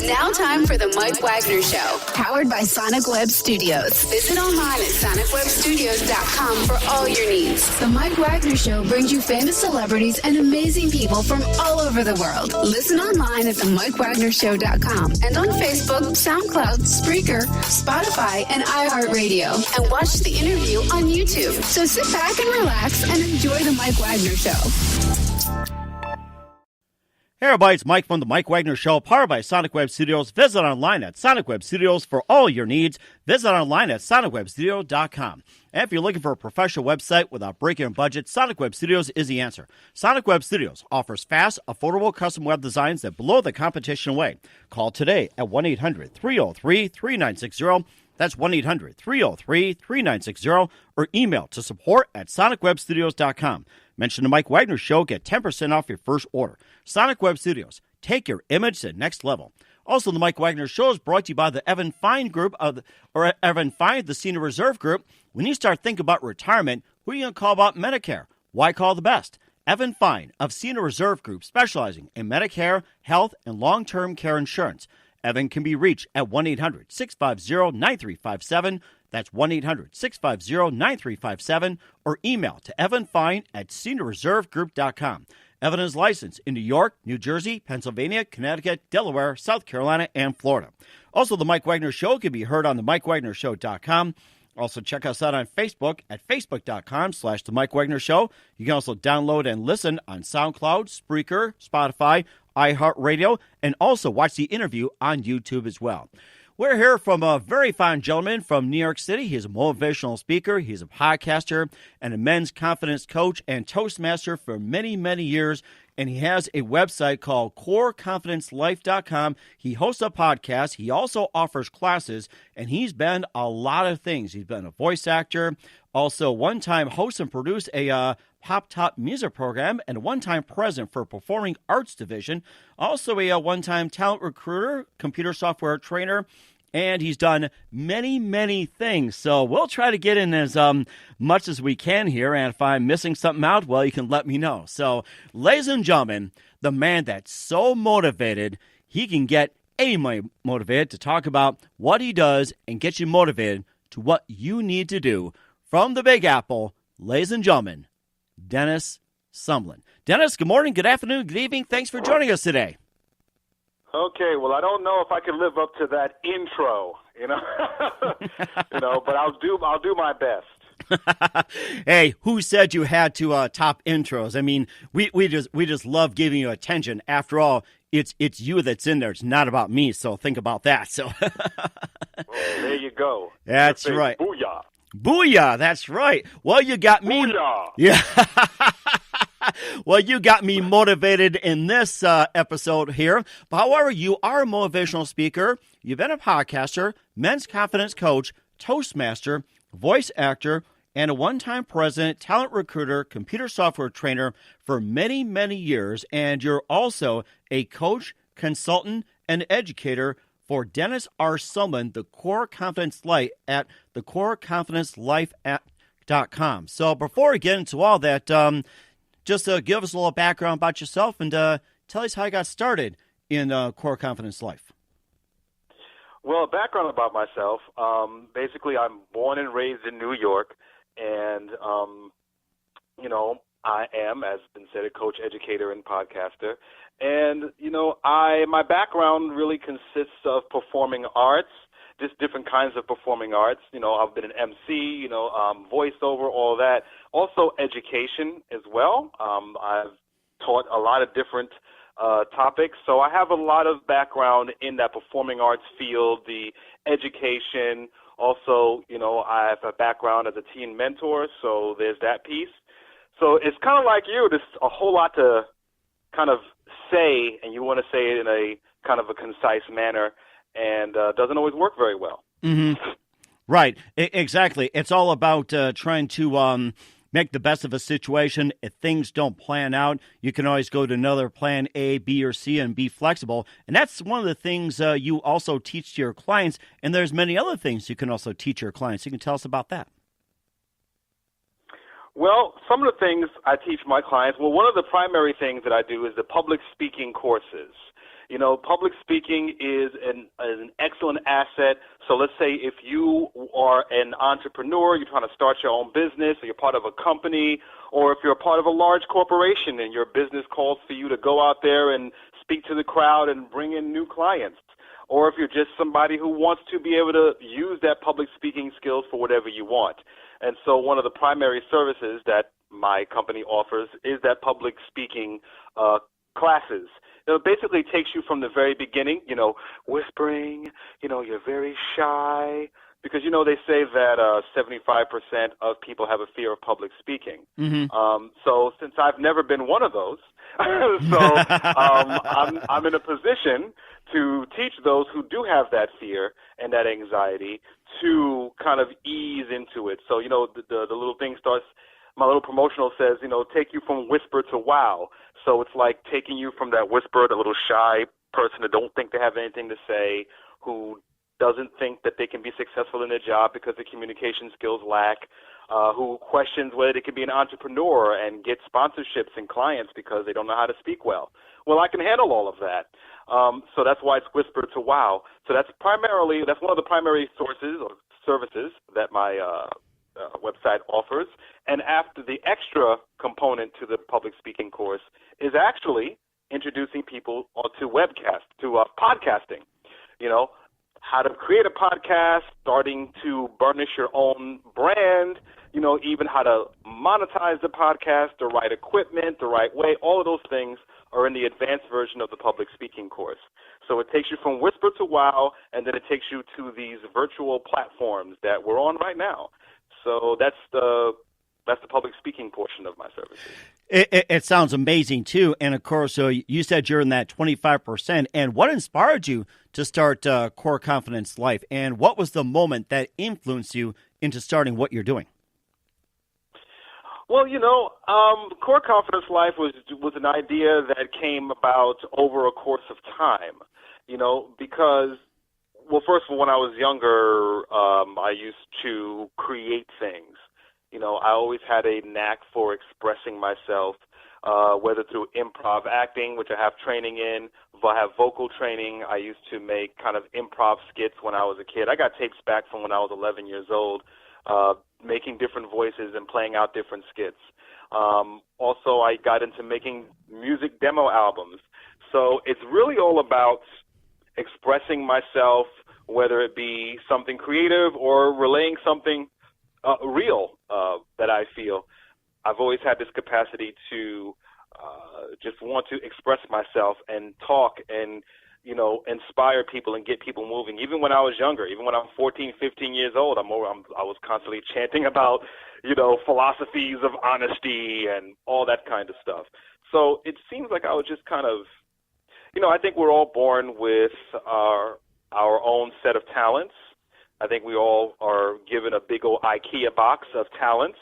now time for the Mike Wagner Show, powered by Sonic Web Studios. Visit online at sonicwebstudios.com for all your needs. The Mike Wagner Show brings you famous celebrities and amazing people from all over the world. Listen online at themikewagnershow.com and on Facebook, SoundCloud, Spreaker, Spotify, and iHeartRadio. And watch the interview on YouTube. So sit back and relax and enjoy the Mike Wagner Show. Hey everybody, it's Mike from the Mike Wagner Show, powered by Sonic Web Studios. Visit online at Sonic Web Studios for all your needs. Visit online at sonicwebstudio.com. And if you're looking for a professional website without breaking a budget, Sonic Web Studios is the answer. Sonic Web Studios offers fast, affordable custom web designs that blow the competition away. Call today at 1-800-303-3960. That's 1-800-303-3960. Or email to support@sonicwebstudios.com. Mention the Mike Wagner Show, get 10% off your first order. Sonic Web Studios, take your image to the next level. Also, the Mike Wagner Show is brought to you by the Evan Fine Group, Evan Fine, the Senior Reserve Group. When you start thinking about retirement, who are you going to call about Medicare? Why call the best? Evan Fine of Senior Reserve Group, specializing in Medicare, health, and long-term care insurance. Evan can be reached at 1-800-650-9357. That's 1-800-650-9357, or email to evanfine@seniorreservegroup.com. Evan is licensed in New York, New Jersey, Pennsylvania, Connecticut, Delaware, South Carolina, and Florida. Also, the Mike Wagner Show can be heard on the MikeWagnerShow.com. Also, check us out on Facebook at facebook.com/The Mike Wagner Show. You can also download and listen on SoundCloud, Spreaker, Spotify, iHeartRadio, and also watch the interview on YouTube as well. We're here from a very fine gentleman from New York City. He's a motivational speaker. He's a podcaster and a men's confidence coach and Toastmaster for many, many years. And he has a website called CoreConfidenceLife.com. He hosts a podcast. He also offers classes, and he's been a lot of things. He's been a voice actor, also one-time host and produced a pop-top music program, and a one-time president for Performing Arts Division. Also a one-time talent recruiter, computer software trainer, and he's done many, many things. So we'll try to get in as much as we can here, and if I'm missing something out, well, you can let me know. So, ladies and gentlemen, the man that's so motivated, he can get anybody motivated to talk about what he does and get you motivated to what you need to do. From the Big Apple, ladies and gentlemen, Dennis Sumlin. Dennis, good morning, good afternoon, good evening. Thanks for joining us today. Okay, well, I don't know if I can live up to that intro, but I'll do my best. Hey, who said you had to top intros? I mean, we just love giving you attention. After all, it's you that's in there. It's not about me. So think about that. So there you go. That's right. Booyah. Booyah. That's right. Well, you got me. Booyah. Yeah. Well, you got me motivated in this episode here. But however, you are a motivational speaker. You've been a podcaster, men's confidence coach, Toastmaster, voice actor, and a one-time president, talent recruiter, computer software trainer for many, many years. And you're also a coach, consultant, and educator for Dennis R. Sumlin, the Core Confidence Life at thecoreconfidencelife.com. So before we get into all that, just give us a little background about yourself and tell us how you got started in Core Confidence Life. Well, background about myself. Basically, I'm born and raised in New York, and, I am, as been said, a coach, educator, and podcaster. And, my background really consists of performing arts, just different kinds of performing arts. I've been an MC, voiceover, all that. Also education as well. I've taught a lot of different topics. So I have a lot of background in that performing arts field, the education. Also, I have a background as a teen mentor, so there's that piece. So it's kind of like you. There's a whole lot to kind of say, and you want to say it in a kind of a concise manner, and doesn't always work very well. Mm-hmm. Right, exactly. It's all about trying to make the best of a situation. If things don't plan out, you can always go to another plan A, B, or C and be flexible. And that's one of the things you also teach to your clients. And there's many other things you can also teach your clients. You can tell us about that. Well, some of the things I teach my clients, one of the primary things that I do is the public speaking courses. Public speaking is an excellent asset. So let's say if you are an entrepreneur, you're trying to start your own business, or you're part of a company, or if you're a part of a large corporation and your business calls for you to go out there and speak to the crowd and bring in new clients, or if you're just somebody who wants to be able to use that public speaking skills for whatever you want. And so one of the primary services that my company offers is that public speaking classes. It basically takes you from the very beginning, whispering, you're very shy, because, they say that 75% of people have a fear of public speaking. Mm-hmm. So since I've never been one of those, I'm in a position to teach those who do have that fear and that anxiety to kind of ease into it. So, the little thing starts, my little promotional says, take you from whisper to wow. So it's like taking you from that whisper, the little shy person that don't think they have anything to say, who doesn't think that they can be successful in their job because the communication skills lack, who questions whether they can be an entrepreneur and get sponsorships and clients because they don't know how to speak well. Well, I can handle all of that. So that's why it's whisper to wow. So that's one of the primary sources or services that my website offers. And after the extra component to the public speaking course is actually introducing people to podcasting. How to create a podcast, starting to burnish your own brand, even how to monetize the podcast, the right equipment, the right way. All of those things are in the advanced version of the public speaking course. So it takes you from whisper to wow, and then it takes you to these virtual platforms that we're on right now. So that's the public speaking portion of my services. It sounds amazing, too. And, of course, so you said you're in that 25%. And what inspired you to start Core Confidence Life? And what was the moment that influenced you into starting what you're doing? Well, Core Confidence Life was an idea that came about over a course of time, because, well, first of all, when I was younger, I used to create things. I always had a knack for expressing myself, whether through improv acting, which I have training in, I have vocal training. I used to make kind of improv skits when I was a kid. I got tapes back from when I was 11 years old, making different voices and playing out different skits. Also, I got into making music demo albums. So it's really all about expressing myself, whether it be something creative or relaying something real that I feel. I've always had this capacity to just want to express myself and talk and, inspire people and get people moving. Even when I was younger, even when I'm 14, 15 years old, I was constantly chanting about, philosophies of honesty and all that kind of stuff. So it seems like I was just kind of, I think we're all born with our own set of talents. I think we all are given a big old IKEA box of talents,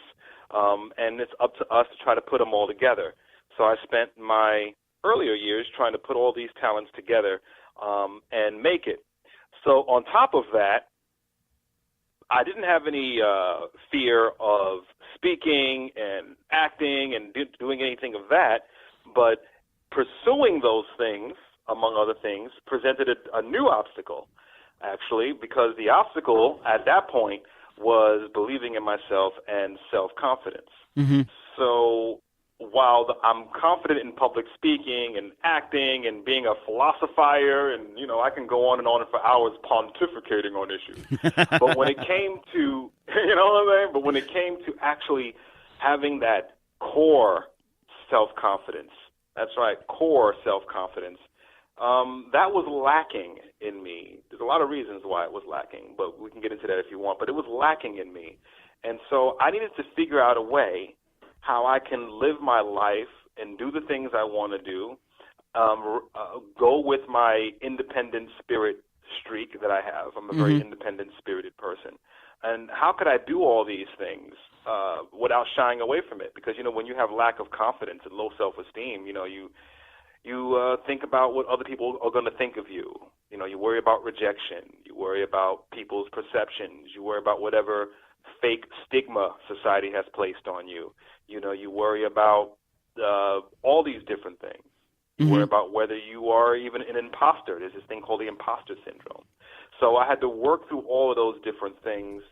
and it's up to us to try to put them all together. So I spent my earlier years trying to put all these talents together and make it. So on top of that, I didn't have any fear of speaking and acting and doing anything of that, but pursuing those things, among other things, presented a new obstacle, actually, because the obstacle at that point was believing in myself and self-confidence. Mm-hmm. So while I'm confident in public speaking and acting and being a philosopher, and, I can go on and for hours pontificating on issues. But when it came to, but when it came to actually having that core self-confidence, that's right, core self-confidence, that was lacking in me. There's a lot of reasons why it was lacking, but we can get into that if you want. But it was lacking in me. And so I needed to figure out a way how I can live my life and do the things I want to do, go with my independent spirit streak that I have. I'm a very independent spirited person. And how could I do all these things without shying away from it? Because, when you have lack of confidence and low self-esteem, you think about what other people are going to think of you. You worry about rejection. You worry about people's perceptions. You worry about whatever fake stigma society has placed on you. You worry about all these different things. You worry about whether you are even an imposter. There's this thing called the imposter syndrome. So I had to work through all of those different things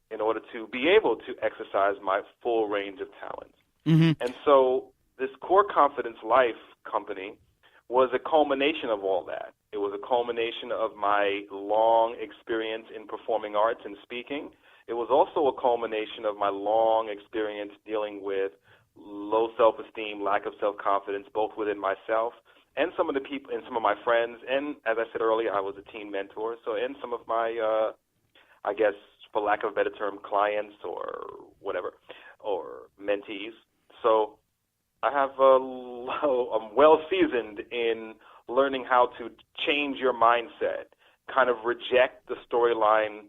in order to be able to exercise my full range of talents. And so this Core Confidence Life company was a culmination of all that. It was a culmination of my long experience in performing arts and speaking. It was also a culmination of my long experience dealing with low self-esteem, lack of self-confidence, both within myself and some of the people and some of my friends. And as I said earlier, I was a teen mentor. So, and some of my, I guess, for lack of a better term, clients or whatever, or mentees. So I have I'm well seasoned in learning how to change your mindset, kind of reject the storyline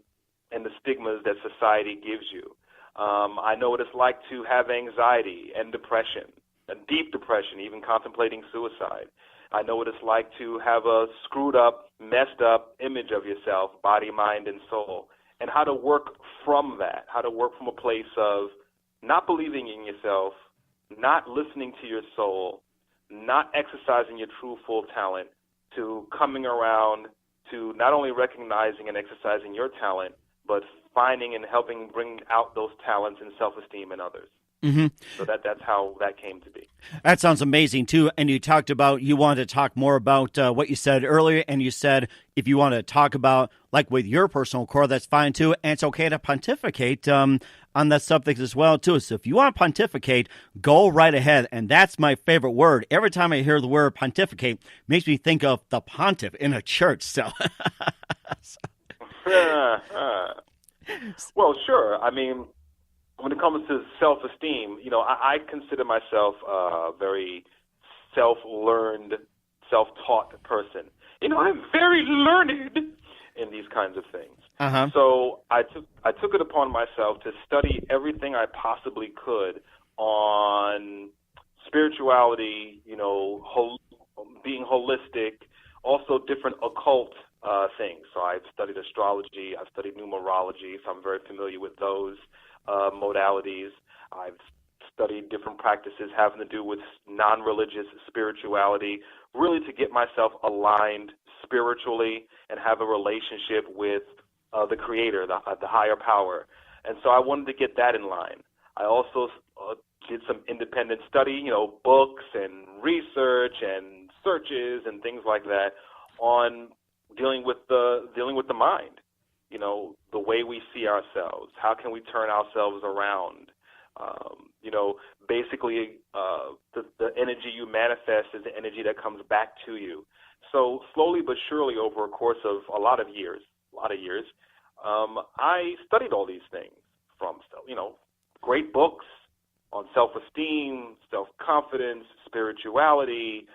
and the stigmas that society gives you. I know what it's like to have anxiety and depression, a deep depression, even contemplating suicide. I know what it's like to have a screwed up, messed up image of yourself, body, mind, and soul, and how to work from that, how to work from a place of not believing in yourself, not listening to your soul, not exercising your true full talent, to coming around to not only recognizing and exercising your talent, but finding and helping bring out those talents and self-esteem in others. So that's how that came to be. That sounds amazing, too. And you talked about, you wanted to talk more about what you said earlier, and you said if you want to talk about, like with your personal core, that's fine, too. And it's okay to pontificate on that subject as well, too. So if you want to pontificate, go right ahead. And that's my favorite word. Every time I hear the word pontificate, it makes me think of the pontiff in a church. So, Well, sure. I mean, when it comes to self-esteem, you know, I consider myself a very self-learned, self-taught person. You know, I'm very learned in these kinds of things. So I took it upon myself to study everything I possibly could on spirituality, you know, being holistic, also different occult things. So I've studied astrology, I've studied numerology, so I'm very familiar with those modalities. I've studied different practices having to do with non-religious spirituality, really to get myself aligned spiritually and have a relationship with the Creator, the higher power. And so I wanted to get that in line. I also did some independent study, you know, books and research and searches and things like that on dealing with the mind. You know, the way we see ourselves. How can we turn ourselves around? You know, basically, the energy you manifest is the energy that comes back to you. So slowly but surely, over a course of a lot of years, I studied all these things from, you know, great books on self-esteem, self-confidence, spirituality,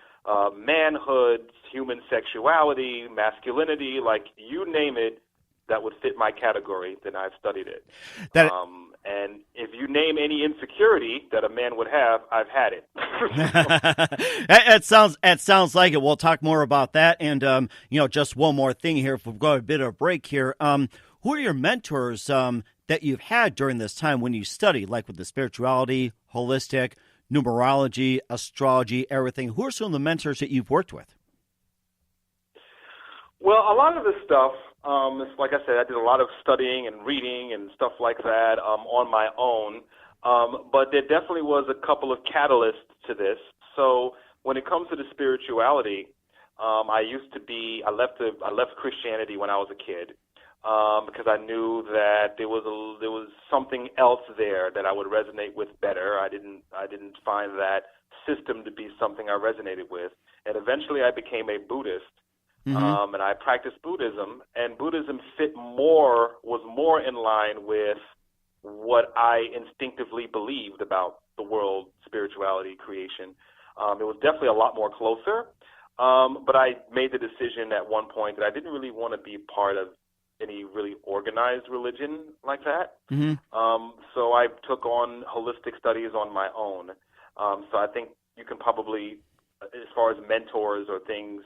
manhood, human sexuality, masculinity, like you name it, that would fit my category, then I've studied it. And if you name any insecurity that a man would have, I've had it. It sounds like it. We'll talk more about that. And, you know, just one more thing here, if we've got a bit of a break here. Who are your mentors that you've had during this time when you study, like with the spirituality, holistic, numerology, astrology, everything? Who are some of the mentors that you've worked with? Well, a lot of this stuff, like I said, I did a lot of studying and reading and stuff like that on my own. But there definitely was a couple of catalysts to this. So when it comes to the spirituality, I left Christianity when I was a kid because I knew that there was something else there that I would resonate with better. I didn't find that system to be something I resonated with, and eventually I became a Buddhist. And I practiced Buddhism, and Buddhism was more in line with what I instinctively believed about the world, spirituality, creation. It was definitely a lot more closer, but I made the decision at one point that I didn't really want to be part of any really organized religion like that. So I took on holistic studies on my own. So I think you can probably, as far as mentors or things,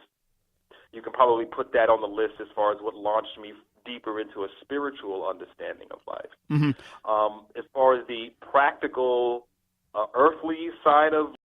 you can probably put that on the list as far as what launched me deeper into a spiritual understanding of life. As far as the practical, earthly side of